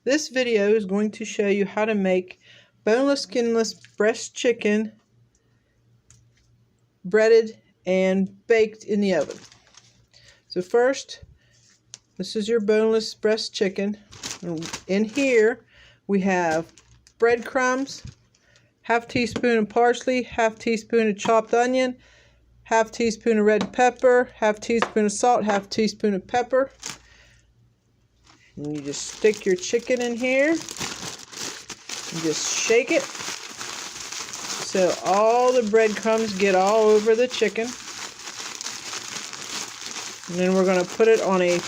This video is going to show you how to make boneless, skinless breast chicken breaded and baked in the oven. So first, this is your boneless breast chicken. In here we have breadcrumbs, half teaspoon of parsley, half teaspoon of chopped onion, half teaspoon of red pepper, half teaspoon of salt, half teaspoon of pepper. And you just stick your chicken in here and just shake it so all the breadcrumbs get all over the chicken. And then we're going to put it on a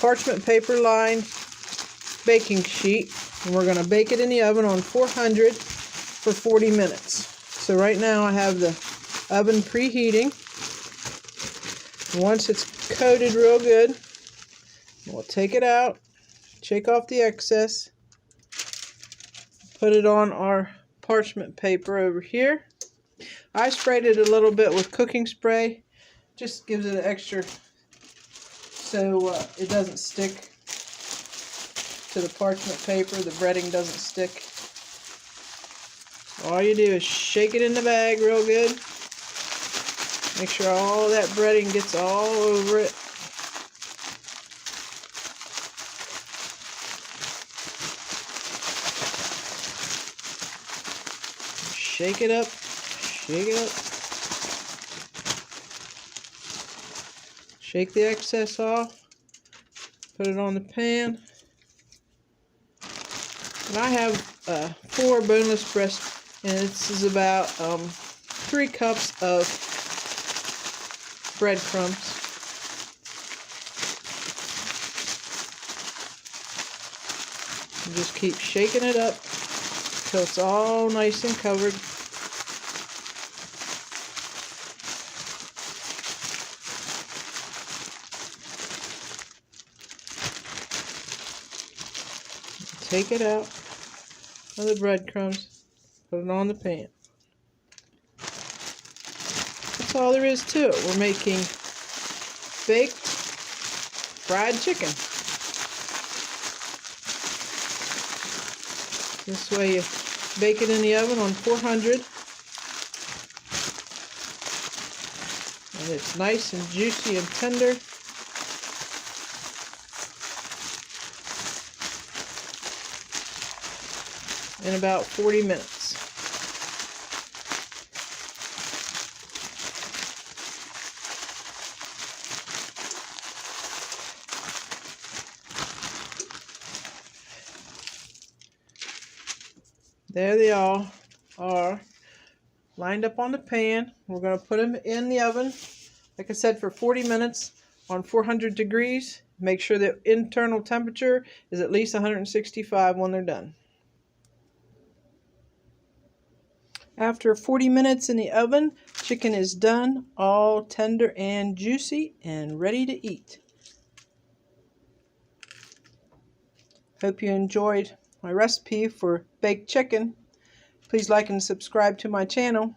parchment paper lined baking sheet, and we're going to bake it in the oven on 400 for 40 minutes. So right now I have the oven preheating. Once it's coated real good, we'll take it out, shake off the excess, put it on our parchment paper over here. I sprayed it a little bit with cooking spray, just gives it an extra so it doesn't stick to the parchment paper, the breading doesn't stick. All you do is shake it in the bag real good. Make sure all that breading gets all over it. Shake it up, shake it up. Shake the excess off. Put it on the pan. And I have 4 boneless breasts, and this is about 3 cups of breadcrumbs. And just keep shaking it up until it's all nice and covered. Take it out of the breadcrumbs, put it on the pan. That's all there is to it. We're making baked fried chicken. This way you bake it in the oven on 400. And it's nice and juicy and tender. In about 40 minutes. There they all are, lined up on the pan. We're going to put them in the oven, like I said, for 40 minutes on 400 degrees. Make sure the internal temperature is at least 165 when they're done. After 40 minutes in the oven, chicken is done, all tender and juicy and ready to eat. Hope you enjoyed my recipe for baked chicken. Please like and subscribe to my channel.